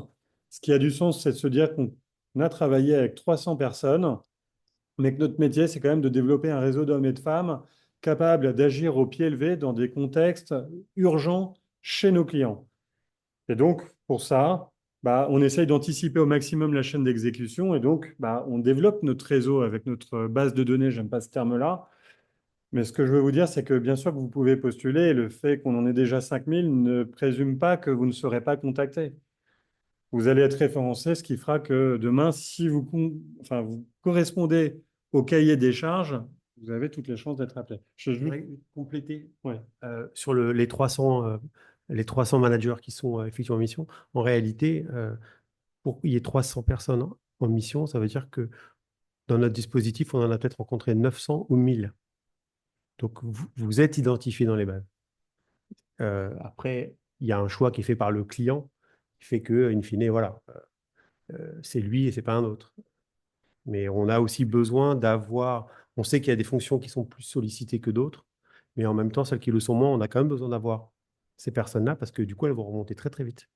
Ce qui a du sens, c'est de se dire qu'on a travaillé avec 300 personnes, mais que notre métier, c'est quand même de développer un réseau d'hommes et de femmes capables d'agir au pied levé dans des contextes urgents chez nos clients. Et donc, pour ça, on essaye d'anticiper au maximum la chaîne d'exécution et donc, on développe notre réseau avec notre base de données, j'aime pas ce terme-là, mais ce que je veux vous dire, c'est que bien sûr que vous pouvez postuler et le fait qu'on en ait déjà 5000 ne présume pas que vous ne serez pas contacté. Vous allez être référencé, ce qui fera que demain, si vous correspondez au cahier des charges, vous avez toutes les chances d'être appelé. Je voudrais compléter Ouais. sur les 300 managers qui sont effectivement en mission. En réalité, pour qu'il y ait 300 personnes en mission, ça veut dire que dans notre dispositif, on en a peut-être rencontré 900 ou 1000. Donc, vous êtes identifié dans les bases. Après, il y a un choix qui est fait par le client qui fait que, in fine, voilà, c'est lui et c'est pas un autre. Mais on a aussi besoin d'avoir... On sait qu'il y a des fonctions qui sont plus sollicitées que d'autres, mais en même temps, celles qui le sont moins, on a quand même besoin d'avoir ces personnes-là parce que du coup, elles vont remonter très, très vite.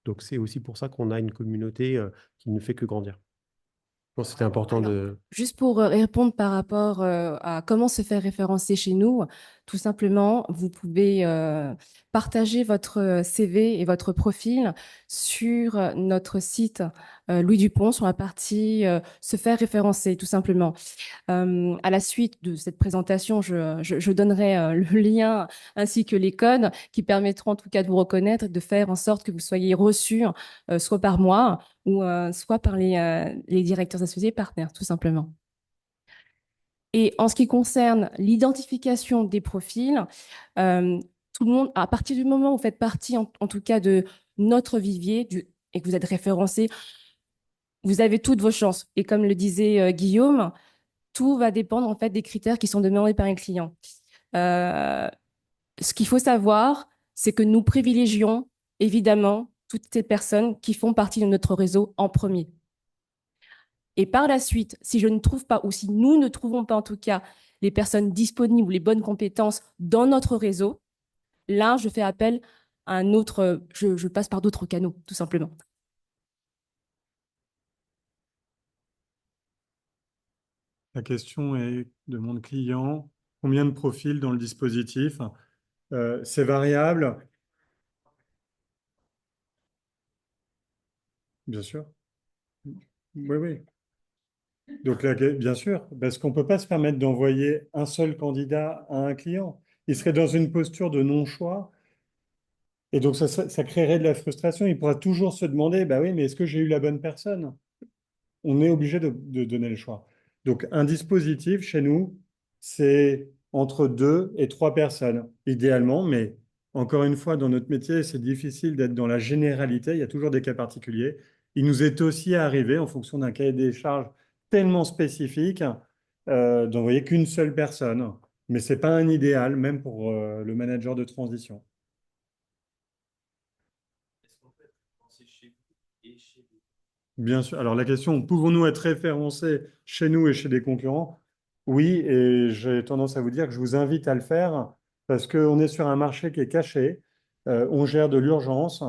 Donc, c'est aussi pour ça qu'on a une communauté qui ne fait que grandir. Je pense que c'était important de... Juste pour répondre par rapport à comment se faire référencer chez nous, tout simplement, vous pouvez partager votre CV et votre profil sur notre site Louis Dupont, sur la partie se faire référencer, tout simplement. À la suite de cette présentation, je donnerai le lien ainsi que les codes qui permettront en tout cas de vous reconnaître et de faire en sorte que vous soyez reçus soit par moi ou soit par les directeurs associés partenaires, tout simplement. Et en ce qui concerne l'identification des profils, tout le monde, à partir du moment où vous faites partie, en tout cas, de notre vivier et que vous êtes référencé, vous avez toutes vos chances. Et comme le disait Guillaume, tout va dépendre en fait des critères qui sont demandés par un client. Ce qu'il faut savoir, c'est que nous privilégions évidemment toutes ces personnes qui font partie de notre réseau en premier. Et par la suite, si je ne trouve pas, ou si nous ne trouvons pas en tout cas les personnes disponibles ou les bonnes compétences dans notre réseau, là, je fais appel un autre, je passe par d'autres canaux, tout simplement. La question est de mon client, combien de profils dans le dispositif? C'est variable, bien sûr. Oui, oui. Donc, bien sûr, parce qu'on ne peut pas se permettre d'envoyer un seul candidat à un client. Il serait dans une posture de non-choix. Et donc, ça créerait de la frustration. Il pourra toujours se demander, bah oui, mais est-ce que j'ai eu la bonne personne? On est obligé de donner le choix. Donc, un dispositif chez nous, c'est entre 2 et 3 personnes, idéalement, mais encore une fois, dans notre métier, c'est difficile d'être dans la généralité. Il y a toujours des cas particuliers. Il nous est aussi arrivé, en fonction d'un cahier des charges tellement spécifique, d'envoyer qu'une seule personne. Mais ce n'est pas un idéal, même pour le manager de transition. Bien sûr. Alors la question, pouvons-nous être référencés chez nous et chez des concurrents? Oui, et j'ai tendance à vous dire que je vous invite à le faire parce qu'on est sur un marché qui est caché. On gère de l'urgence.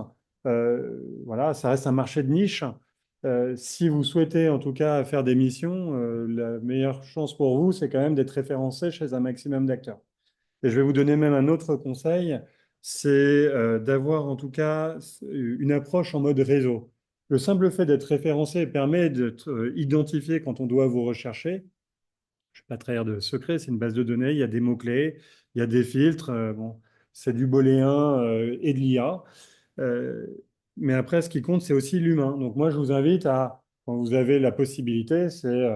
Voilà, ça reste un marché de niche. Si vous souhaitez en tout cas faire des missions, la meilleure chance pour vous, c'est quand même d'être référencé chez un maximum d'acteurs. Et je vais vous donner même un autre conseil, c'est d'avoir en tout cas une approche en mode réseau. Le simple fait d'être référencé permet d'être identifié quand on doit vous rechercher. Je ne vais pas trahir de secret, c'est une base de données, il y a des mots-clés, il y a des filtres. Bon, c'est du booléen et de l'IA. Euh, mais après, ce qui compte, c'est aussi l'humain. Donc moi, je vous invite à, quand vous avez la possibilité, c'est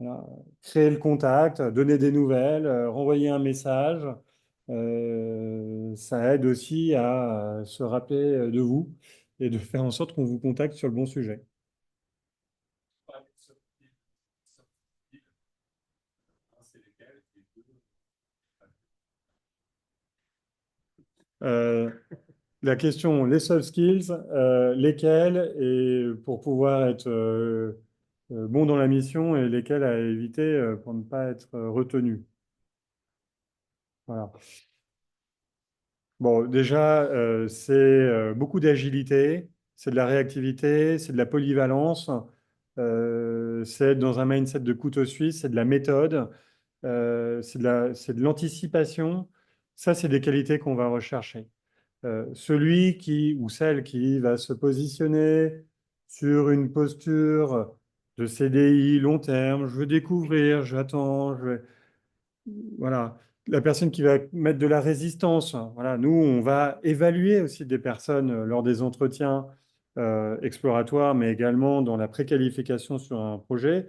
voilà, créer le contact, donner des nouvelles, renvoyer un message. Ça aide aussi à se rappeler de vous et de faire en sorte qu'on vous contacte sur le bon sujet. Euh, la question, les soft skills, lesquels et pour pouvoir être bon dans la mission et lesquels à éviter pour ne pas être retenu. Voilà. Bon, déjà, c'est beaucoup d'agilité, c'est de la réactivité, c'est de la polyvalence, c'est être dans un mindset de couteau suisse, c'est de la méthode, c'est de l'anticipation. Ça, c'est des qualités qu'on va rechercher. Celui qui ou celle qui va se positionner sur une posture de CDI long terme, je veux découvrir, j'attends, voilà. La personne qui va mettre de la résistance. Voilà. Nous, on va évaluer aussi des personnes lors des entretiens exploratoires, mais également dans la préqualification sur un projet.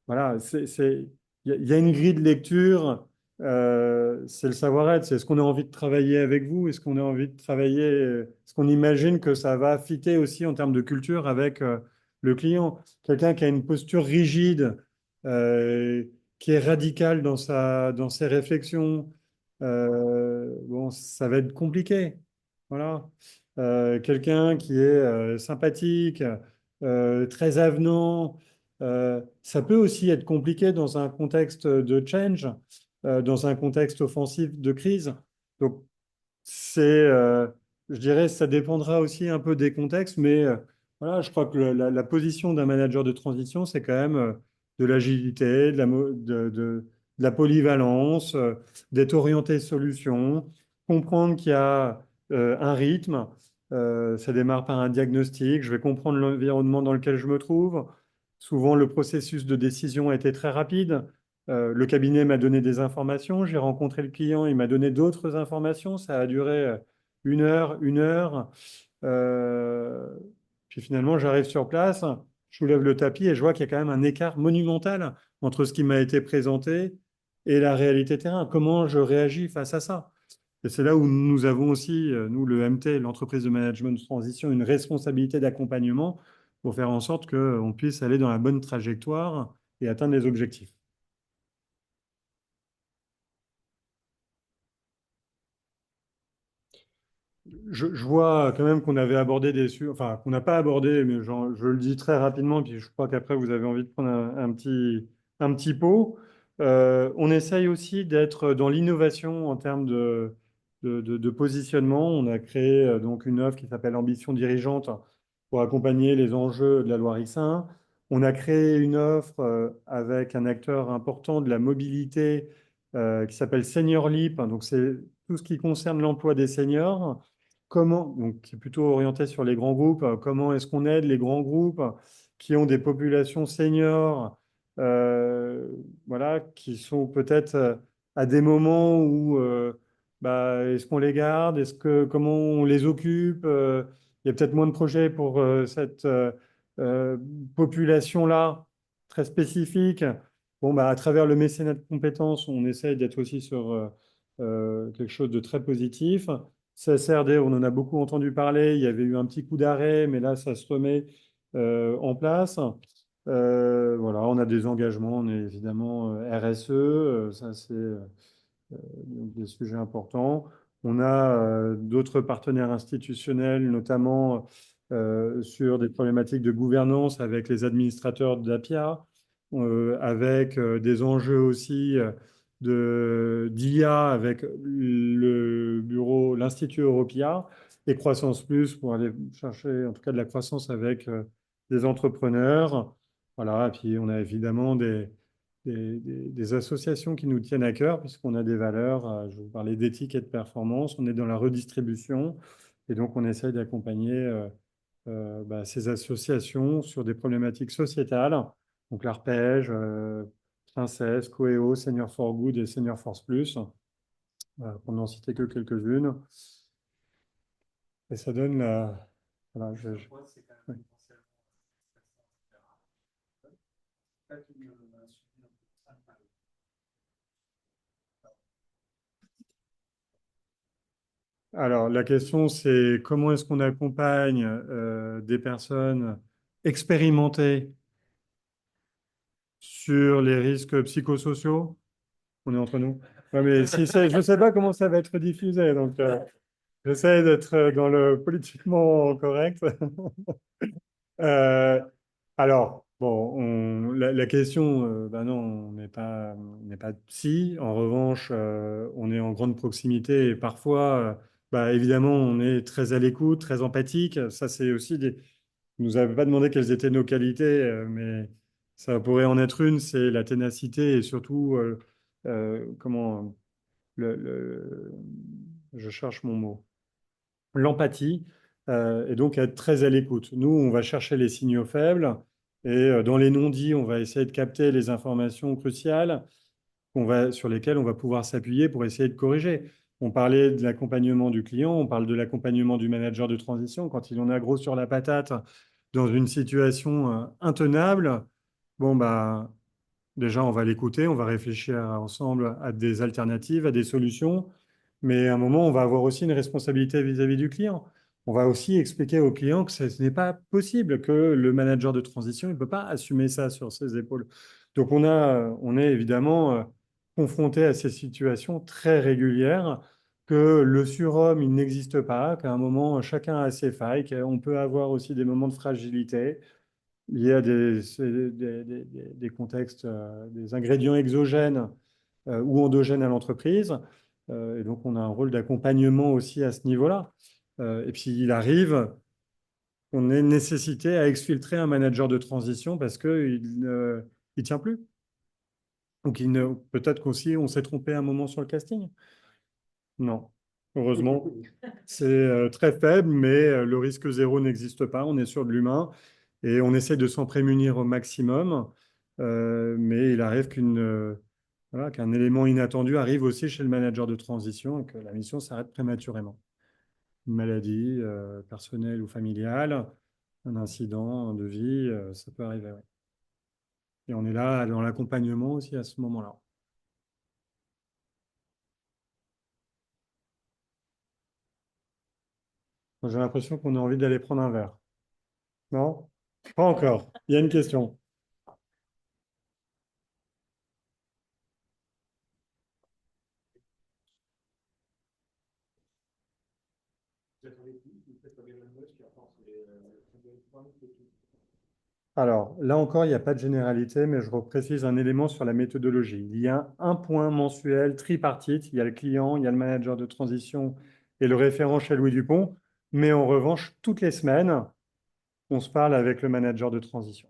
Voilà, il y a une grille de lecture, c'est le savoir-être, c'est est-ce qu'on a envie de travailler avec vous, est-ce qu'on a envie de travailler, est-ce qu'on imagine que ça va fitter aussi en termes de culture avec le client. Quelqu'un qui a une posture rigide, euh, qui est radical dans ses réflexions, bon, ça va être compliqué. Voilà. Quelqu'un qui est sympathique, très avenant. Ça peut aussi être compliqué dans un contexte de change, dans un contexte offensif de crise. Donc, je dirais, ça dépendra aussi un peu des contextes, mais voilà, je crois que la position d'un manager de transition, c'est quand même de l'agilité, de la polyvalence, d'être orienté solution, comprendre qu'il y a un rythme. Ça démarre par un diagnostic. Je vais comprendre l'environnement dans lequel je me trouve. Souvent, le processus de décision a été très rapide. Le cabinet m'a donné des informations, j'ai rencontré le client, il m'a donné d'autres informations. Ça a duré 1 heure, 1 heure. Euh, Puis finalement, j'arrive sur place, je soulève le tapis et je vois qu'il y a quand même un écart monumental entre ce qui m'a été présenté et la réalité terrain. Comment je réagis face à ça? Et c'est là où nous avons aussi, nous, le MT, l'entreprise de management de transition, une responsabilité d'accompagnement pour faire en sorte qu'on puisse aller dans la bonne trajectoire et atteindre les objectifs. Je vois quand même qu'on avait abordé des sujets, enfin, qu'on n'a pas abordé, mais je le dis très rapidement, puis je crois qu'après, vous avez envie de prendre un petit pot. On essaye aussi d'être dans l'innovation en termes de positionnement. On a créé donc une offre qui s'appelle Ambition dirigeante pour accompagner les enjeux de la loi X1. On a créé une offre avec un acteur important de la mobilité qui s'appelle Senior Leap. Donc, c'est tout ce qui concerne l'emploi des seniors. Comment, donc, qui est plutôt orienté sur les grands groupes. Comment est-ce qu'on aide les grands groupes qui ont des populations seniors, euh, voilà, qui sont peut-être à des moments où bah, est-ce qu'on les garde, comment on les occupe, il y a peut-être moins de projets pour cette euh, population-là très spécifique. Bon, bah, à travers le mécénat de compétences, on essaye d'être aussi sur quelque chose de très positif. CSRD, on en a beaucoup entendu parler. Il y avait eu un petit coup d'arrêt, mais là, ça se remet en place. Voilà, on a des engagements, on est évidemment RSE, ça c'est des sujets importants. On a d'autres partenaires institutionnels, notamment sur des problématiques de gouvernance avec les administrateurs d'APIA, avec des enjeux aussi d'IA avec le bureau, l'Institut Europia et Croissance Plus pour aller chercher en tout cas de la croissance avec des entrepreneurs. Voilà, et puis on a évidemment des associations qui nous tiennent à cœur, puisqu'on a des valeurs, je vous parlais d'éthique et de performance, on est dans la redistribution, et donc on essaye d'accompagner bah, ces associations sur des problématiques sociétales, donc l'ARPEJ, Princesse, Coeo, Senior for Good et Senior Force Plus, pour n'en citer que quelques-unes. Et ça donne la... Voilà, oui. Alors, la question, c'est comment est-ce qu'on accompagne des personnes expérimentées sur les risques psychosociaux? On est entre nous. Ouais, mais si je ne sais pas comment ça va être diffusé, donc j'essaie d'être dans le politiquement correct. Euh, alors, bon, la question, bah non, on n'est pas psy. En revanche, on est en grande proximité et parfois, bah, évidemment, on est très à l'écoute, très empathique. Ça, c'est aussi des... Vous nous avez pas demandé quelles étaient nos qualités, mais ça pourrait en être une, c'est la ténacité et surtout, comment, le- je cherche mon mot l'empathie et donc être très à l'écoute. Nous, on va chercher les signaux faibles et dans les non-dits, on va essayer de capter les informations cruciales sur lesquelles on va pouvoir s'appuyer pour essayer de corriger. On parlait de l'accompagnement du client, on parle de l'accompagnement du manager de transition quand il en a gros sur la patate dans une situation intenable. Bon, bah, déjà, on va l'écouter, on va réfléchir ensemble à des alternatives, à des solutions, mais à un moment, on va avoir aussi une responsabilité vis-à-vis du client. On va aussi expliquer au client que ce n'est pas possible, que le manager de transition ne peut pas assumer ça sur ses épaules. Donc, on est évidemment confronté à ces situations très régulières, que le surhomme, il n'existe pas, qu'à un moment, chacun a ses failles, qu'on peut avoir aussi des moments de fragilité. Il y a des contextes, des ingrédients exogènes ou endogènes à l'entreprise. Et donc, on a un rôle d'accompagnement aussi à ce niveau-là. Et puis, il arrive qu'on ait nécessité à exfiltrer un manager de transition parce qu'il ne il tient plus. Donc, peut-être qu'aussi, on s'est trompé un moment sur le casting. Non, heureusement. C'est très faible, mais le risque zéro n'existe pas. On est sur de l'humain et on essaie de s'en prémunir au maximum. Mais il arrive voilà, qu'un élément inattendu arrive aussi chez le manager de transition et que la mission s'arrête prématurément. Une maladie personnelle ou familiale, un incident de vie, ça peut arriver. Ouais. Et on est là dans l'accompagnement aussi à ce moment-là. J'ai l'impression qu'on a envie d'aller prendre un verre. Non? Pas encore. Il y a une question. Alors, là encore, il n'y a pas de généralité, mais je reprécise un élément sur la méthodologie. Il y a un point mensuel tripartite. Il y a le client, il y a le manager de transition et le référent chez Louis Dupont. Mais en revanche, toutes les semaines, on se parle avec le manager de transition.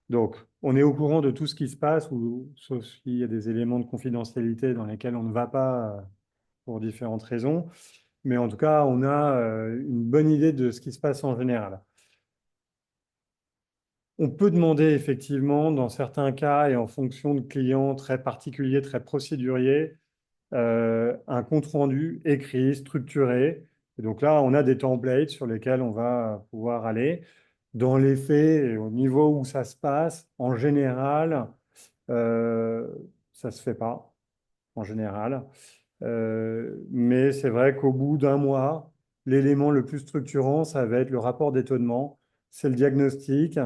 Donc, on est au courant de tout ce qui se passe, ou, sauf s'il y a des éléments de confidentialité dans lesquels on ne va pas pour différentes raisons. Mais en tout cas, on a une bonne idée de ce qui se passe en général. On peut demander effectivement, dans certains cas et en fonction de clients très particuliers, très procéduriers, un compte-rendu écrit, structuré. Et donc là, on a des templates sur lesquels on va pouvoir aller. Dans les faits, et au niveau où ça se passe, en général, ça ne se fait pas, en général. Mais c'est vrai qu'au bout d'un mois, l'élément le plus structurant, ça va être le rapport d'étonnement, c'est le diagnostic,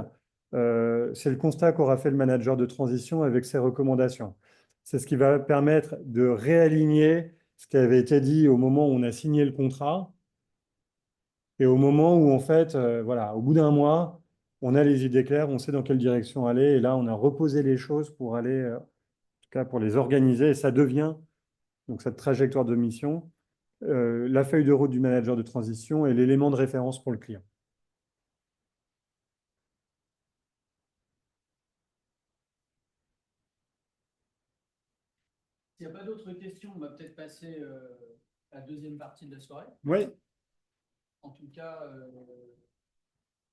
c'est le constat qu'aura fait le manager de transition avec ses recommandations. C'est ce qui va permettre de réaligner ce qui avait été dit au moment où on a signé le contrat et au moment où, en fait, voilà, au bout d'un mois, on a les idées claires, on sait dans quelle direction aller et là, on a reposé les choses pour aller, en tout cas pour les organiser et ça devient, donc cette trajectoire de mission, la feuille de route du manager de transition est l'élément de référence pour le client. S'il n'y a pas d'autres questions, on va peut-être passer à la deuxième partie de la soirée. Oui, En tout cas,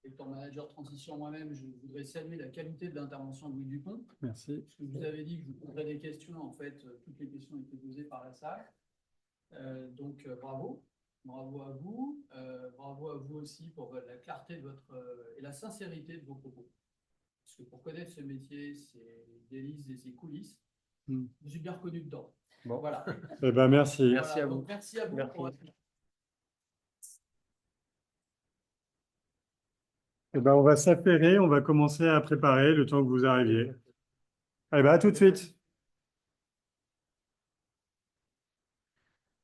étant manager transition moi-même, je voudrais saluer la qualité de l'intervention de Louis Dupont. merci. Parce que vous avez dit que je vous poserais des questions. En fait, toutes les questions ont été posées par la salle. Donc, bravo. Bravo à vous. Bravo à vous aussi pour la clarté de votre, et la sincérité de vos propos. Parce que pour connaître ce métier, c'est délices et ses coulisses. Mm. Je me suis bien reconnu dedans. Bon. Voilà. Eh ben, merci. Merci à vous. Donc, merci à vous Merci. pour votre Eh ben, on va s'affairer, on va commencer à préparer le temps que vous arriviez. Eh ben, à tout de suite.